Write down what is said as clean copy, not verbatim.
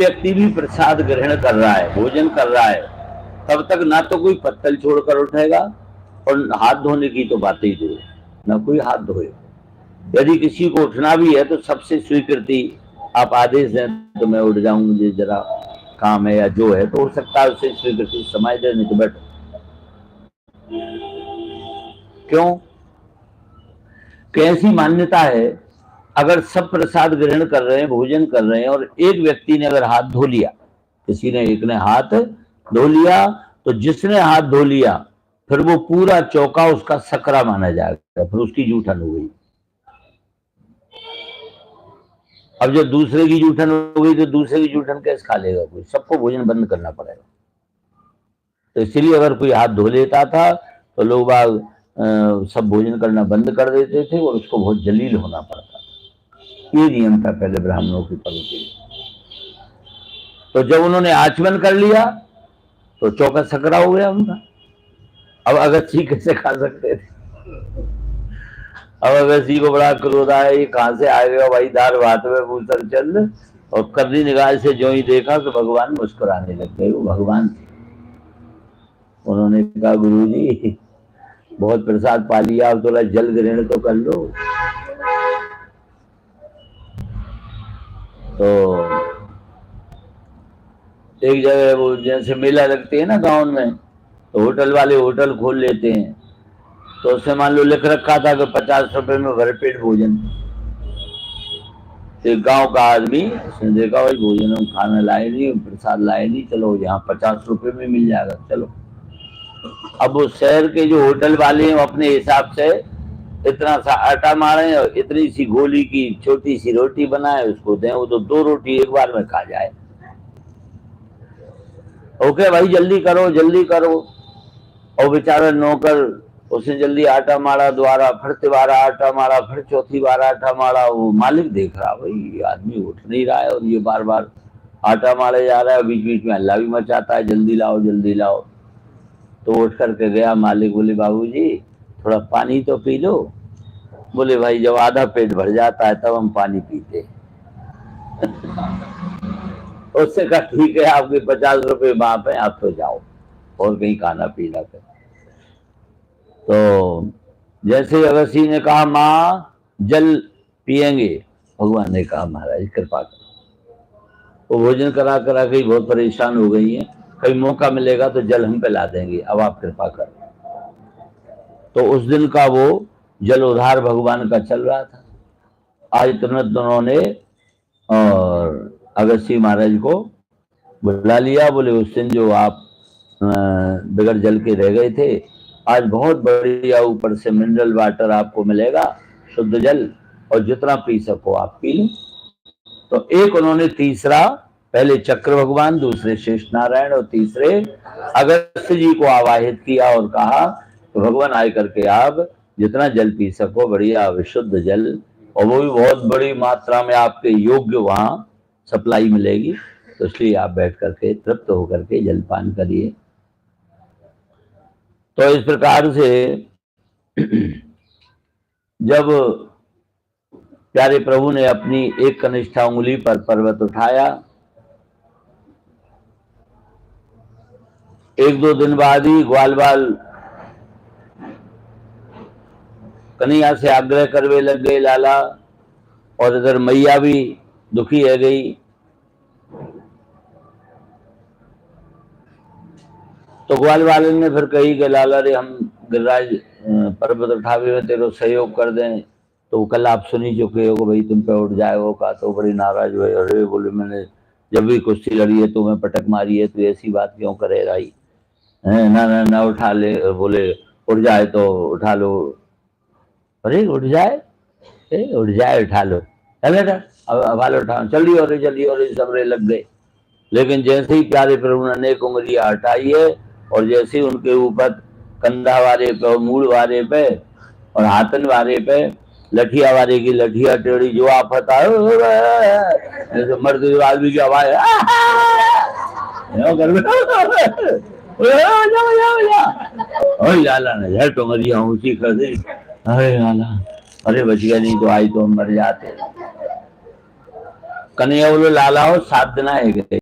व्यक्ति भी प्रसाद ग्रहण कर रहा है, भोजन कर रहा है, तब तक ना तो कोई पत्तल छोड़कर उठेगा और हाथ धोने की तो बात ही दूर, ना कोई हाथ धोए। यदि किसी को उठना भी है तो सबसे स्वीकृति, आप आदेश दें तो मैं उठ जाऊं, मुझे जरा काम है या जो है, तो हो सकता है उससे स्वीकृति समय दे, नहीं तो बैठो। क्यों? कैसी मान्यता है, अगर सब प्रसाद ग्रहण कर रहे हैं, भोजन कर रहे हैं, और एक व्यक्ति ने अगर हाथ धो लिया, किसी ने एक ने हाथ धो लिया, तो जिसने हाथ धो लिया फिर वो पूरा चौका उसका सकरा माना जाएगा, फिर उसकी जूठन हो गई। अब जब दूसरे की जूठन हो गई तो दूसरे की जूठन कैसे खा लेगा कोई? सबको भोजन बंद करना पड़ेगा। तो इसलिए अगर कोई हाथ धो लेता था तो लोग बाग सब भोजन करना बंद कर देते थे और उसको बहुत जलील होना पड़ता था। ये नियम था पहले ब्राह्मणों की पद्धति। तो जब उन्होंने आचमन कर लिया तो चौका सकरा हो गया उनका। अब अगस्ती कैसे खा सकते थे? अब अगस्ती को बड़ा क्रोध आया, ये कहां से आ गया भाई, दार भात में भूसर चंद, और करनी निगाह से जो ही देखा तो भगवान मुस्कुराने लग गए। वो भगवान थे। उन्होंने कहा, गुरुजी बहुत प्रसाद पा लिया, अब थोड़ा जल ग्रहण तो कर लो। तो एक जगह वो जैसे मेला लगते है ना गांव में, तो होटल वाले होटल खोल लेते हैं, तो उससे मान लो लिख रखा था कि 50 रुपए में भरपेट भोजन। एक गांव का आदमी, उसने देखा भाई भोजन हम खाना लाए नहीं, प्रसाद लाए नहीं, चलो यहाँ 50 रुपए में मिल जाएगा, चलो। अब वो शहर के जो होटल वाले हैं अपने हिसाब से इतना सा आटा मारे और इतनी सी गोली की छोटी सी रोटी बनाए, उसको दें, वो तो 2 रोटी एक बार में खा जाए। ओके भाई जल्दी करो जल्दी करो। और बेचारा नौकर, उसने जल्दी आटा मारा, दोबारा फिर तिबारा आटा मारा, फिर चौथी बार आटा मारा। वो मालिक देख रहा, भाई ये आदमी उठ नहीं रहा है और ये बार बार आटा मारे जा रहा है, बीच बीच में हल्ला भी मचाता है, जल्दी लाओ जल्दी लाओ। तो उठ करके गया मालिक, बोले बाबूजी थोड़ा पानी तो पी लो। बोले भाई जब आधा पेट भर जाता है तब हम पानी पीते। उससे कहा ठीक है, आपके 50 रुपए माफ है, आप तो जाओ और कहीं खाना पीना कर। तो जैसे अगस्ती ने कहा माँ जल पिएंगे, भगवान ने कहा महाराज कृपा करो। वो भोजन करा करा के बहुत परेशान हो गई हैं, कहीं मौका मिलेगा तो जल हम पे ला देंगे, अब आप कृपा करो। तो उस दिन का वो जल उधार भगवान का चल रहा था। आज तुरंत उन्होंने और अगस्ती महाराज को बुला लिया। बोले उस दिन जो आप बगैर जल के रह गए थे, आज बहुत बढ़िया ऊपर से मिनरल वाटर आपको मिलेगा, शुद्ध जल, और जितना पी सको आप पी लो। तो एक उन्होंने तीसरा, पहले चक्र भगवान, दूसरे शेष नारायण और तीसरे अगस्त्य जी को आवाहित किया और कहा तो भगवान आए करके आप जितना जल पी सको, बढ़िया विशुद्ध जल, और वो भी बहुत बड़ी मात्रा में आपके योग्य वहां सप्लाई मिलेगी, तो इसलिए आप बैठ करके तृप्त होकर के जलपान करिए। तो इस प्रकार से जब प्यारे प्रभु ने अपनी एक कनिष्ठा उंगली पर पर्वत उठाया, 1-2 दिन बाद ही ग्वाल बाल कन्हैया से आग्रह करवे लग गए लाला, और इधर मैया भी दुखी है गई। तो ग्वाल वाले ने फिर कही कि लाला रे हम गिरिराज पर्वत उठावे में तेरे सहयोग कर दें। तो कल आप सुनी चुके हो भाई तुम पे उठ जाएगा का, तो बड़ी नाराज हुए। अरे बोले मैंने जब भी कुश्ती लड़ी है तो मैं पटक मारी है, तो ऐसी बात क्यों करे राई, ना ना ना उठा ले। बोले उठ जाए तो उठा लो। अरे उठ जाए, उठ जाए उठा लो, अब हाल उठाओ, चलिए और सबरे लग गए। लेकिन जैसे ही प्यारे प्रभु ने अनेक उंगलियां हटाई है और जैसे ही उनके ऊपर कंधा वाले पे और मूड वाले पे और हाथन वाले पे लठिया वाले की लठिया टेढ़ी जो आफत आए, जैसे मर्द आदमी की आवाज लाला ने झट उंगलियां ऊंची कर दी। अरे लाला, अरे बच गया, नहीं तो आई तो हम मर जाते। कन्हैया बोलो लाला हो 7 दिन आए गए।